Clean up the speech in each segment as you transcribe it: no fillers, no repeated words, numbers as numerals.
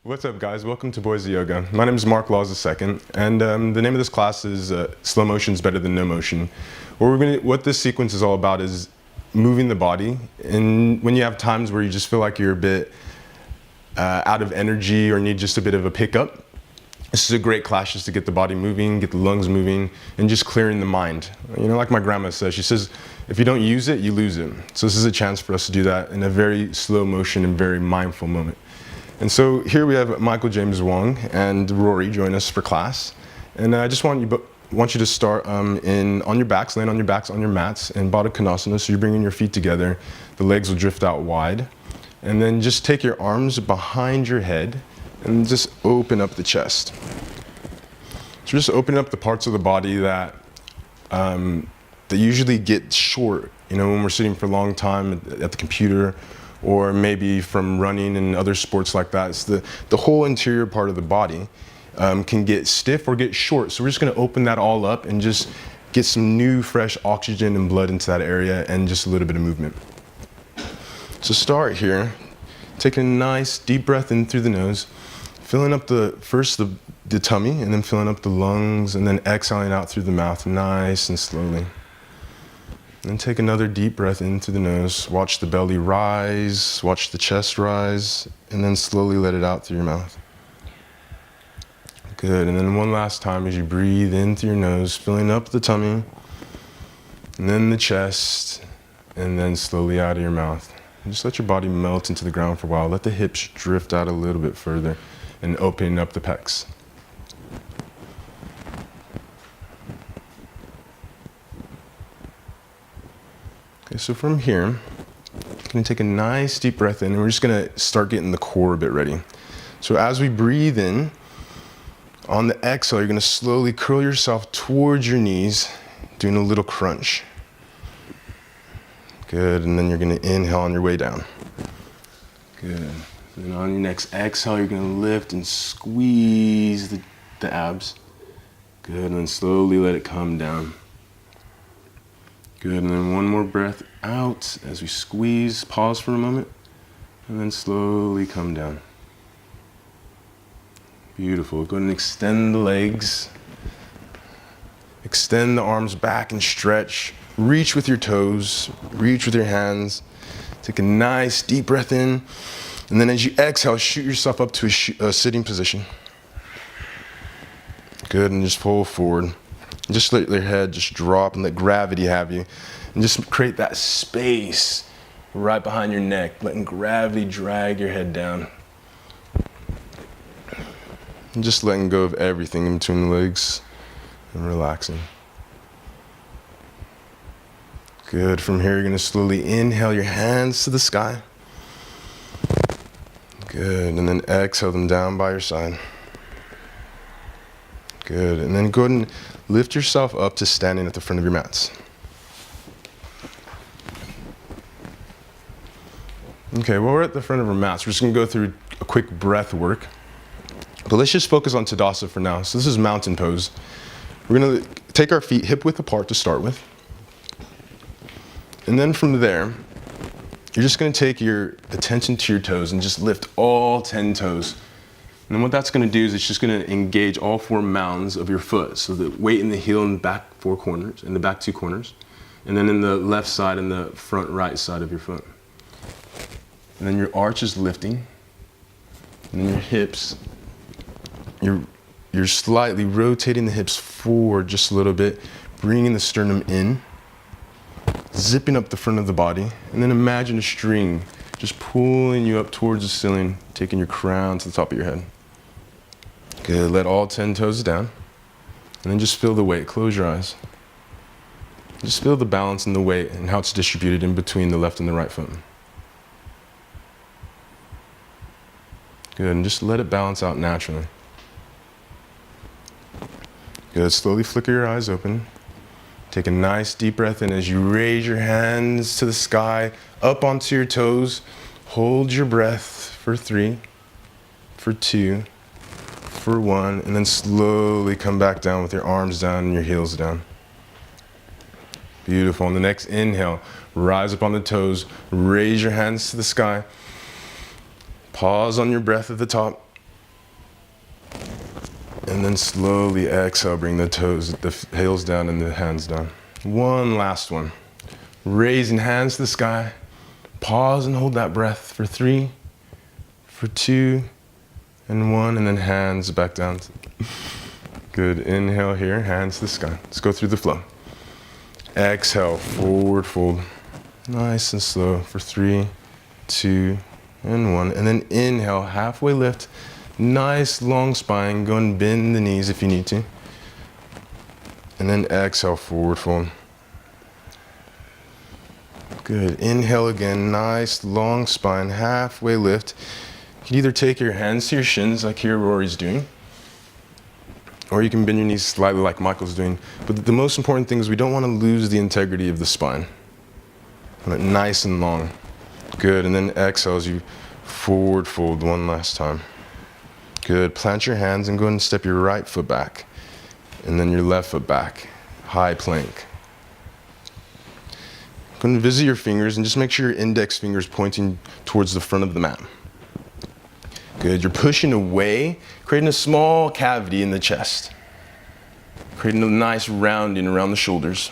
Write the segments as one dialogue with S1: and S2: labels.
S1: What's up, guys? Welcome to Boys Yoga. My name is Marc Laws II, and the name of this class is Slow Motion is Better Than No Motion. What this sequence is all about is moving the body, and when you have times where you just feel like you're a bit out of energy or need just a bit of a pickup, this is a great class just to get the body moving, get the lungs moving, and just clearing the mind. You know, like my grandma says, she says, if you don't use it, you lose it. So this is a chance for us to do that in a very slow motion and very mindful moment. And so here we have Michael James Wong and Rory join us for class. And I just want you to start on your backs, laying on your backs on your mats in Baddha Konasana. So you're bringing your feet together. The legs will drift out wide. And then just take your arms behind your head and just open up the chest. So just opening up the parts of the body that usually get short, you know, when we're sitting for a long time at the computer, or maybe from running and other sports like that. It's the whole interior part of the body can get stiff or get short. So we're just gonna open that all up and just get some new, fresh oxygen and blood into that area and just a little bit of movement. So start here, taking a nice deep breath in through the nose, filling up first the tummy, and then filling up the lungs, and then exhaling out through the mouth, nice and slowly. And take another deep breath in through the nose. Watch the belly rise, watch the chest rise, and then slowly let it out through your mouth. Good, and then one last time as you breathe in through your nose, filling up the tummy, and then the chest, and then slowly out of your mouth. And just let your body melt into the ground for a while. Let the hips drift out a little bit further, and opening up the pecs. Okay, so from here, I'm going to take a nice deep breath in, and we're just going to start getting the core a bit ready. So as we breathe in, on the exhale, you're going to slowly curl yourself towards your knees, doing a little crunch. Good, and then you're going to inhale on your way down. Good. And on your next exhale, you're going to lift and squeeze the abs. Good, and then slowly let it come down. Good, and then one more breath out as we squeeze, pause for a moment, and then slowly come down. Beautiful. Go ahead and extend the legs. Extend the arms back and stretch. Reach with your toes, reach with your hands. Take a nice deep breath in, and then as you exhale, shoot yourself up to a sitting position. Good, and just fold forward. Just let your head just drop and let gravity have you. And just create that space right behind your neck, letting gravity drag your head down. And just letting go of everything in between the legs and relaxing. Good. From here, you're going to slowly inhale your hands to the sky. Good. And then exhale them down by your side. Good. And then go ahead and lift yourself up to standing at the front of your mats. Okay, well, we're at the front of our mats. We're just going to go through a quick breath work. But let's just focus on Tadasana for now. So this is mountain pose. We're going to take our feet hip width apart to start with. And then from there, you're just going to take your attention to your toes and just lift all 10 toes. And then what that's going to do is it's just going to engage all 4 mounds of your foot. So the weight in the heel and the back 4 corners, in the back 2 corners. And then in the left side and the front right side of your foot. And then your arch is lifting. And then your hips, you're slightly rotating the hips forward just a little bit, bringing the sternum in, zipping up the front of the body. And then imagine a string just pulling you up towards the ceiling, taking your crown to the top of your head. Good, let all 10 toes down. And then just feel the weight, close your eyes. Just feel the balance and the weight and how it's distributed in between the left and the right foot. Good, and just let it balance out naturally. Good, slowly flicker your eyes open. Take a nice deep breath in as you raise your hands to the sky, up onto your toes. Hold your breath for 3, for 2, for 1, and then slowly come back down with your arms down and your heels down. Beautiful. On the next inhale, rise up on the toes, raise your hands to the sky. Pause on your breath at the top, And then slowly exhale, bring the toes, the heels down and the hands down. One last one. Raising hands to the sky. Pause and hold that breath for 3, for 2, and 1, and then hands back down. Good, inhale here, hands to the sky. Let's go through the flow. Exhale, forward fold. Nice and slow for 3, 2, and 1. And then inhale, halfway lift. Nice long spine, go and bend the knees if you need to. And then exhale, forward fold. Good, inhale again, nice long spine, halfway lift. You can either take your hands to your shins like here Rory's doing, or you can bend your knees slightly like Michael's doing. But the most important thing is we don't want to lose the integrity of the spine. Want it nice and long. Good, and then exhale as you forward fold one last time. Good, plant your hands and go ahead and step your right foot back. And then your left foot back, high plank. Go ahead and visit your fingers and just make sure your index finger is pointing towards the front of the mat. Good, you're pushing away, creating a small cavity in the chest. Creating a nice rounding around the shoulders.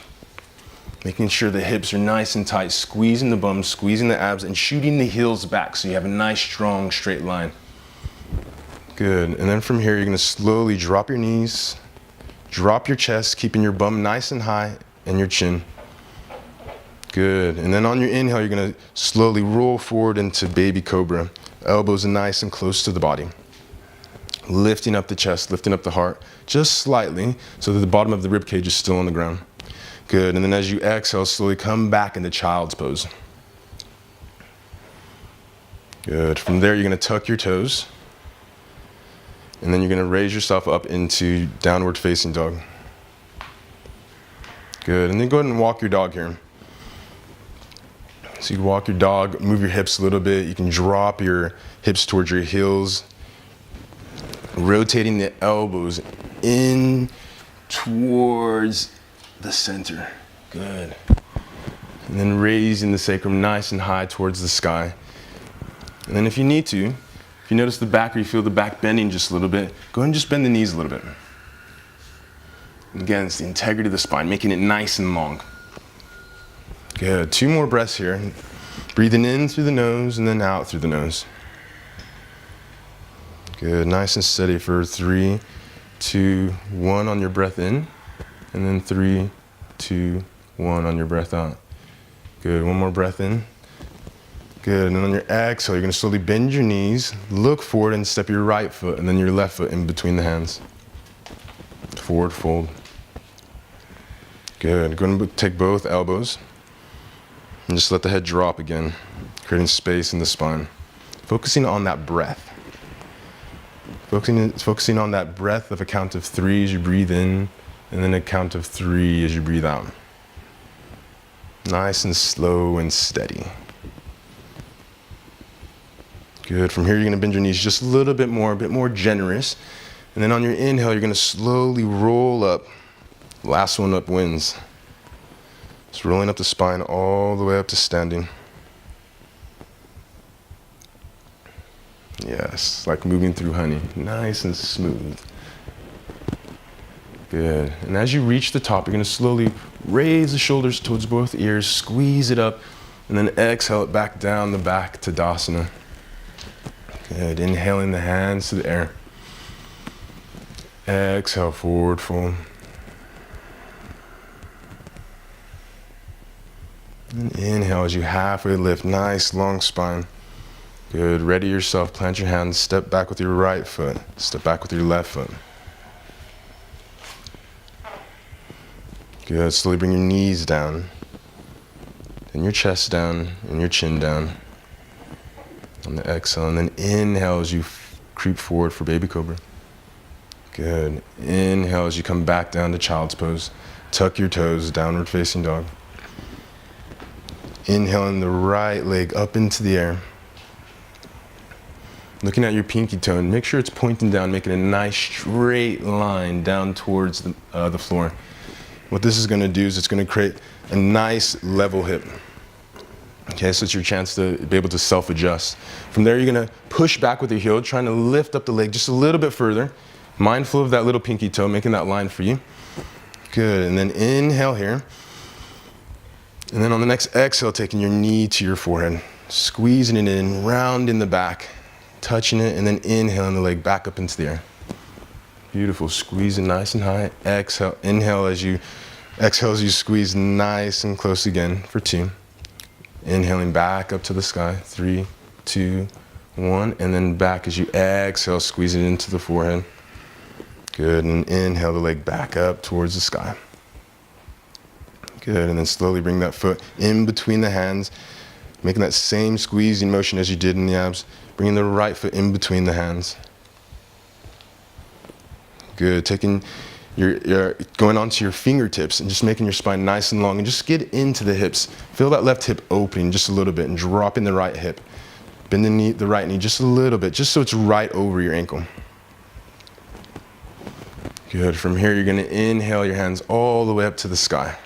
S1: Making sure the hips are nice and tight, squeezing the bum, squeezing the abs, and shooting the heels back so you have a nice, strong, straight line. Good, and then from here, you're gonna slowly drop your knees, drop your chest, keeping your bum nice and high, and your chin. Good, and then on your inhale, you're gonna slowly roll forward into baby cobra. Elbows are nice and close to the body. Lifting up the chest, lifting up the heart, just slightly, so that the bottom of the rib cage is still on the ground. Good, and then as you exhale, slowly come back into child's pose. Good, from there, you're gonna tuck your toes, and then you're gonna raise yourself up into downward facing dog. Good, and then go ahead and walk your dog here. So you walk your dog, move your hips a little bit. You can drop your hips towards your heels, rotating the elbows in towards the center. Good. And then raising the sacrum nice and high towards the sky. And then if you need to, if you notice the back or you feel the back bending just a little bit, go ahead and just bend the knees a little bit. And again, it's the integrity of the spine, making it nice and long. Good, 2 more breaths here. Breathing in through the nose and then out through the nose. Good, nice and steady for 3, 2, 1 on your breath in. And then 3, 2, 1 on your breath out. Good, 1 more breath in. Good, and then on your exhale, you're gonna slowly bend your knees, look forward and step your right foot and then your left foot in between the hands. Forward fold. Good, go ahead and take both elbows. And just let the head drop again, creating space in the spine. Focusing on that breath. Focusing on that breath of a count of 3 as you breathe in, and then a count of 3 as you breathe out. Nice and slow and steady. Good, from here you're gonna bend your knees just a little bit more generous. And then on your inhale, you're gonna slowly roll up. Last one up wins. Just rolling up the spine all the way up to standing. Yes, like moving through honey, nice and smooth. Good, and as you reach the top, you're gonna slowly raise the shoulders towards both ears, squeeze it up, and then exhale it back down the back to Tadasana. Good, inhaling the hands to the air. Exhale, forward fold. And inhale as you halfway lift, nice long spine. Good, ready yourself, plant your hands, step back with your right foot, step back with your left foot. Good, slowly bring your knees down, then your chest down, and your chin down. On the exhale, and then inhale as you creep forward for baby cobra. Good, inhale as you come back down to child's pose. Tuck your toes, downward facing dog. Inhaling the right leg up into the air. Looking at your pinky toe, make sure it's pointing down, making a nice straight line down towards the floor. What this is gonna do is it's gonna create a nice level hip. Okay, so it's your chance to be able to self-adjust. From there, you're gonna push back with your heel, trying to lift up the leg just a little bit further. Mindful of that little pinky toe, making that line for you. Good, and then inhale here. And then on the next exhale, taking your knee to your forehead, squeezing it in, round in the back, touching it, and then inhaling the leg back up into the air. Beautiful, squeeze it nice and high. Exhale, inhale as you exhale as you squeeze nice and close again for 2. Inhaling back up to the sky, 3, 2, 1, and then back as you exhale, squeeze it into the forehead. Good, and inhale the leg back up towards the sky. Good, and then slowly bring that foot in between the hands, making that same squeezing motion as you did in the abs, bringing the right foot in between the hands. Good, taking you're going onto your fingertips and just making your spine nice and long and just get into the hips. Feel that left hip opening just a little bit and dropping the right hip. Bend the right knee just a little bit, just so it's right over your ankle. Good, from here you're gonna inhale your hands all the way up to the sky.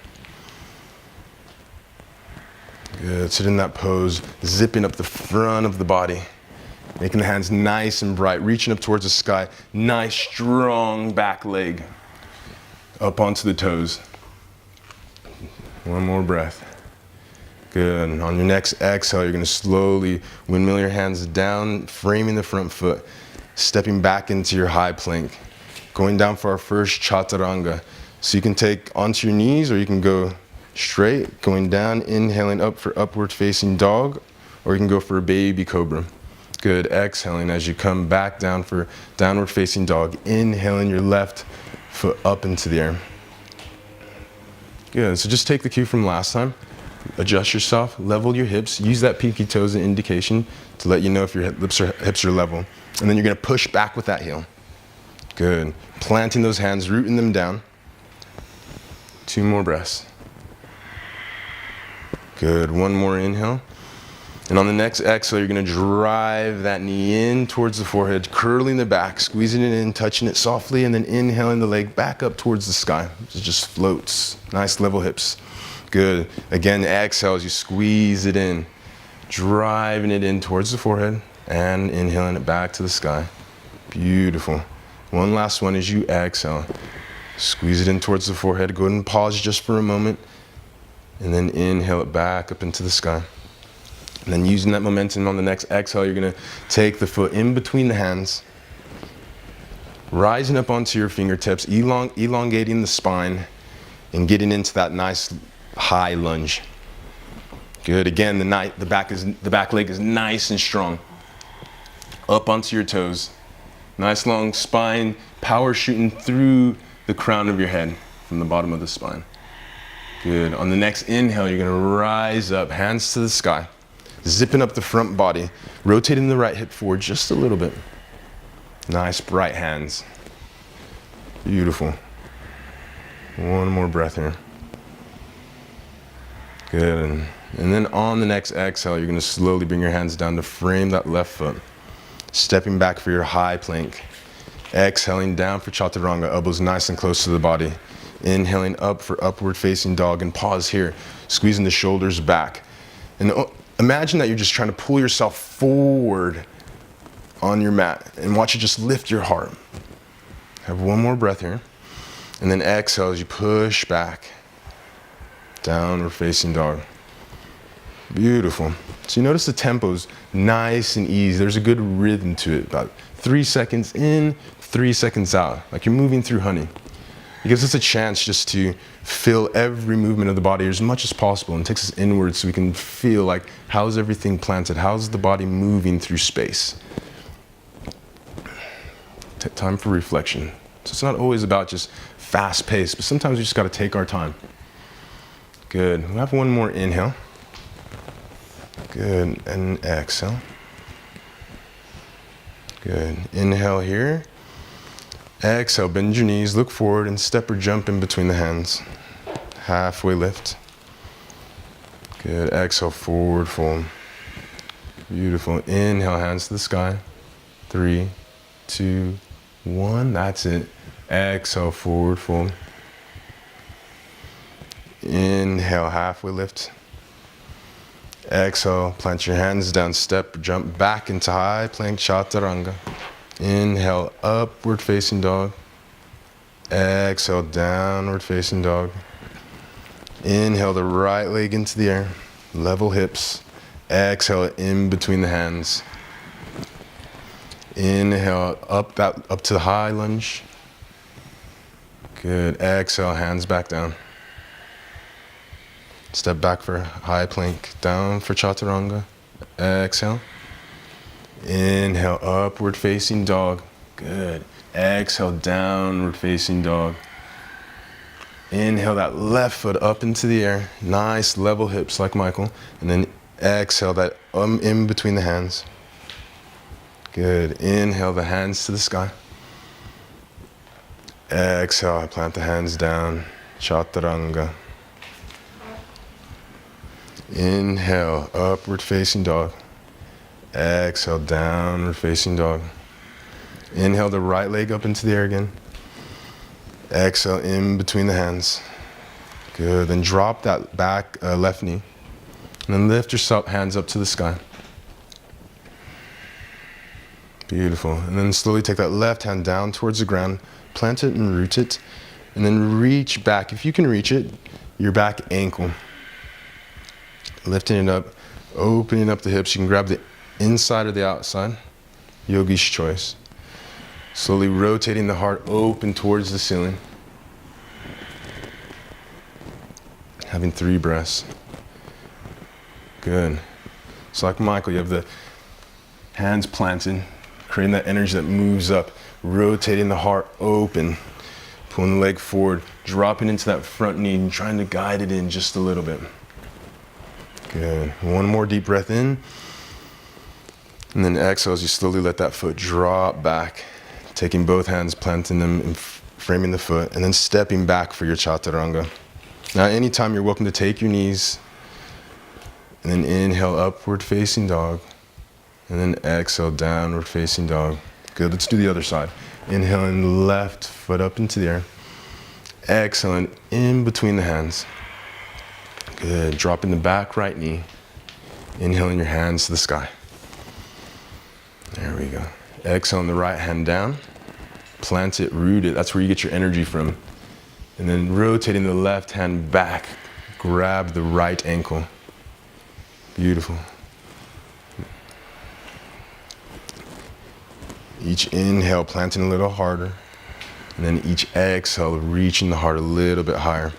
S1: Good, sit in that pose, zipping up the front of the body. Making the hands nice and bright, reaching up towards the sky. Nice, strong back leg. Up onto the toes. One more breath. Good, and on your next exhale, you're gonna slowly windmill your hands down, framing the front foot, stepping back into your high plank. Going down for our first chaturanga. So you can take onto your knees or you can go straight, going down, inhaling up for upward facing dog, or you can go for a baby cobra. Good, exhaling as you come back down for downward facing dog, inhaling your left foot up into the air. Good, so just take the cue from last time, adjust yourself, level your hips, use that pinky toe as an indication to let you know if your hips are level. And then you're gonna push back with that heel. Good, planting those hands, rooting them down. 2 more breaths. Good, 1 more inhale. And on the next exhale, you're gonna drive that knee in towards the forehead, curling the back, squeezing it in, touching it softly, and then inhaling the leg back up towards the sky. It just floats. Nice level hips. Good. Again, exhale as you squeeze it in, driving it in towards the forehead, and inhaling it back to the sky. Beautiful. One last one as you exhale. Squeeze it in towards the forehead. Go ahead and pause just for a moment, and then inhale it back up into the sky. And then using that momentum on the next exhale, you're gonna take the foot in between the hands, rising up onto your fingertips, elongating the spine, and getting into that nice high lunge. Good, again, the back leg is nice and strong. Up onto your toes. Nice long spine, power shooting through the crown of your head from the bottom of the spine. Good, on the next inhale, you're gonna rise up, hands to the sky. Zipping up the front body, rotating the right hip forward just a little bit. Nice bright hands. Beautiful. 1 more breath here. Good, and then on the next exhale, you're gonna slowly bring your hands down to frame that left foot. Stepping back for your high plank. Exhaling down for chaturanga, elbows nice and close to the body. Inhaling up for upward facing dog, and pause here, squeezing the shoulders back. And imagine that you're just trying to pull yourself forward on your mat and watch it just lift your heart. Have 1 more breath here. And then exhale as you push back. Downward facing dog. Beautiful. So you notice the tempo's nice and easy. There's a good rhythm to it. About 3 seconds in, 3 seconds out. Like you're moving through honey. It gives us a chance just to feel every movement of the body as much as possible, and takes us inward so we can feel like, how's everything planted? How's the body moving through space? Time for reflection. So it's not always about just fast pace, but sometimes we just got to take our time. Good. We'll have 1 more inhale. Good. And exhale. Good. Inhale here. Exhale, bend your knees, look forward, and step or jump in between the hands. Halfway lift. Good, exhale, forward fold. Beautiful, inhale, hands to the sky. 3, 2, 1, that's it. Exhale, forward fold. Inhale, halfway lift. Exhale, plant your hands down, step, jump back into high plank chaturanga. Inhale, upward facing dog. Exhale, downward facing dog. Inhale the right leg into the air. Level hips. Exhale in between the hands. Inhale up to the high lunge. Good. Exhale, hands back down. Step back for high plank. Down for chaturanga. Exhale. Inhale, upward facing dog. Good. Exhale, downward facing dog. Inhale that left foot up into the air. Nice level hips like Michael. And then exhale that in between the hands. Good. Inhale the hands to the sky. Exhale, plant the hands down. Chaturanga. Inhale, upward facing dog. Exhale, downward facing dog. Inhale the right leg up into the air again. Exhale in between the hands. Good. Then drop that back left knee. And then lift your hands up to the sky. Beautiful. And then slowly take that left hand down towards the ground. Plant it and root it. And then reach back. If you can reach it, your back ankle. Lifting it up, opening up the hips. You can grab the inside or the outside. Yogi's choice. Slowly rotating the heart open towards the ceiling. Having 3 breaths. Good. So like Michael, you have the hands planted, creating that energy that moves up, rotating the heart open, pulling the leg forward, dropping into that front knee and trying to guide it in just a little bit. Good. One more deep breath in. And then exhale as you slowly let that foot drop back, taking both hands, planting them and framing the foot, and then stepping back for your chaturanga. Now anytime you're welcome to take your knees, and then inhale upward facing dog, and then exhale downward facing dog. Good, let's do the other side. Inhaling left foot up into the air. Exhaling in between the hands. Good, dropping the back right knee. Inhaling your hands to the sky. There we go. Exhaling the right hand down. Plant it, root it. That's where you get your energy from. And then rotating the left hand back. Grab the right ankle. Beautiful. Each inhale, planting a little harder. And then each exhale, reaching the heart a little bit higher.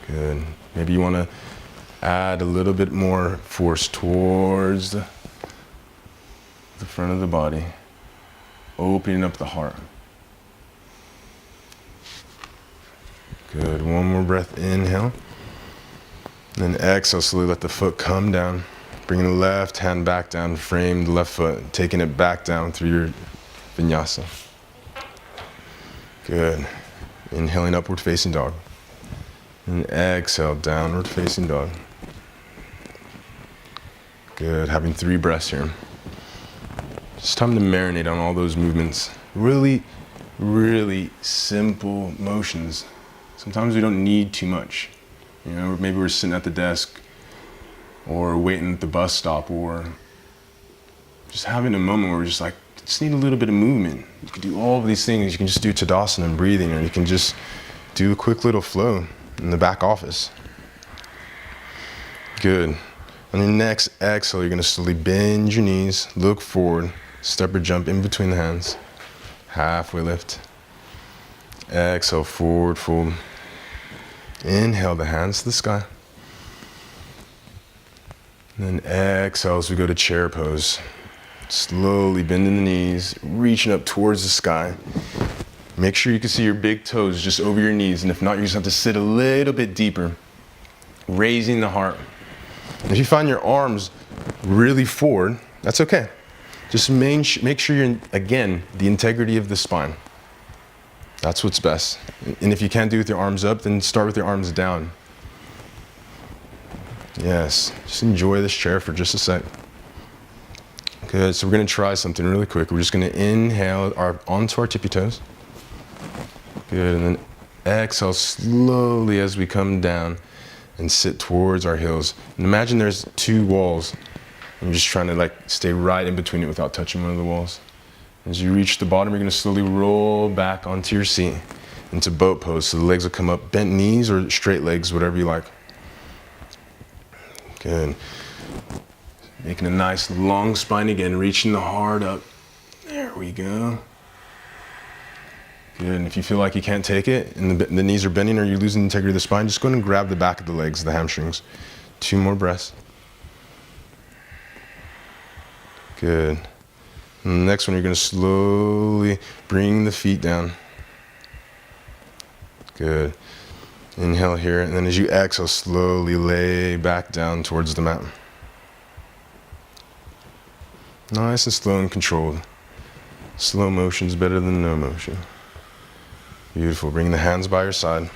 S1: Good. Maybe you want to add a little bit more force towards the front of the body. Opening up the heart. Good. One more breath, inhale. And then exhale, slowly let the foot come down. Bringing the left hand back down, frame the left foot, taking it back down through your Vinyasa. Good. Inhaling upward facing dog. And exhale, downward facing dog. Good. Having 3 breaths here. It's time to marinate on all those movements. Really, really simple motions. Sometimes we don't need too much. You know, maybe we're sitting at the desk or waiting at the bus stop, or just having a moment where we're just like, just need a little bit of movement. You can do all of these things. You can just do Tadasana and breathing, or you can just do a quick little flow in the back office. Good. On your next exhale, you're gonna slowly bend your knees, look forward, step or jump in between the hands. Halfway lift. Exhale, forward fold. Inhale the hands to the sky. And then exhale as we go to chair pose. Slowly bending the knees, reaching up towards the sky. Make sure you can see your big toes just over your knees, and if not, you just have to sit a little bit deeper, raising the heart. And if you find your arms really forward, that's okay. Just make sure you're, again, the integrity of the spine. That's what's best. And if you can't do it with your arms up, then start with your arms down. Yes, just enjoy this chair for just a sec. Good, so we're gonna try something really quick. We're just gonna inhale onto our tippy toes. Good, and then exhale slowly as we come down and sit towards our heels. And imagine there's 2 walls. I'm just trying to like stay right in between it without touching one of the walls. As you reach the bottom, you're gonna slowly roll back onto your seat into boat pose. So the legs will come up, bent knees or straight legs, whatever you like. Good. Making a nice long spine again, reaching the heart up. There we go. Good, and if you feel like you can't take it and the knees are bending or you're losing the integrity of the spine, just go ahead and grab the back of the legs, the hamstrings. 2 more breaths. Good. And the next one, you're gonna slowly bring the feet down. Good. Inhale here, and then as you exhale, slowly lay back down towards the mat. Nice and slow and controlled. Slow motion is better than no motion. Beautiful. Bring the hands by your side.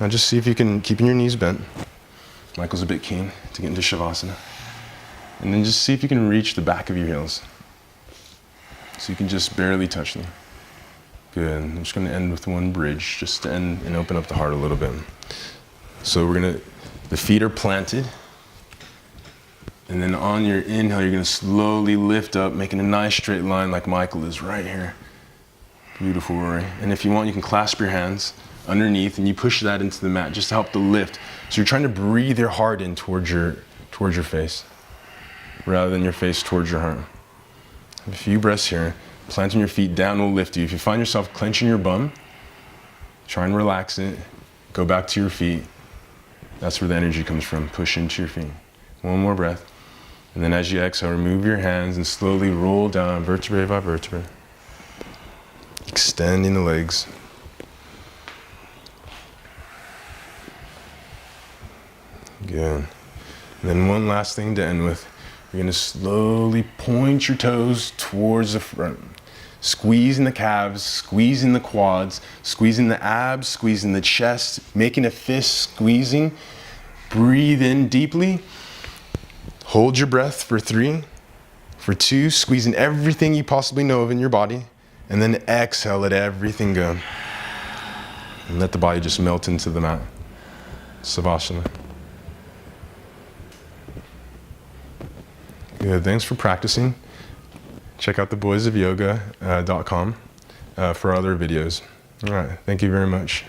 S1: Now just see if you can, keeping your knees bent. Michael's a bit keen to get into Savasana. And then just see if you can reach the back of your heels. So you can just barely touch them. Good. I'm just going to end with one bridge, just to end and open up the heart a little bit. So the feet are planted. And then on your inhale, you're going to slowly lift up, making a nice straight line like Michael is right here. Beautiful, Rory. And if you want, you can clasp your hands underneath and you push that into the mat just to help the lift. So you're trying to breathe your heart in towards your face rather than your face towards your heart. A few breaths here. Planting your feet down will lift you. If you find yourself clenching your bum, try and relax it. Go back to your feet. That's where the energy comes from. Push into your feet. One more breath. And then as you exhale, remove your hands and slowly roll down vertebrae by vertebrae. Extending the legs. Good. And then one last thing to end with. You're going to slowly point your toes towards the front. Squeezing the calves, squeezing the quads, squeezing the abs, squeezing the chest, making a fist, squeezing. Breathe in deeply. Hold your breath for 3, for 2, squeezing everything you possibly know of in your body. And then exhale, let everything go. And let the body just melt into the mat. Savasana. Good, thanks for practicing. Check out theboysofyoga.com for other videos. All right, thank you very much.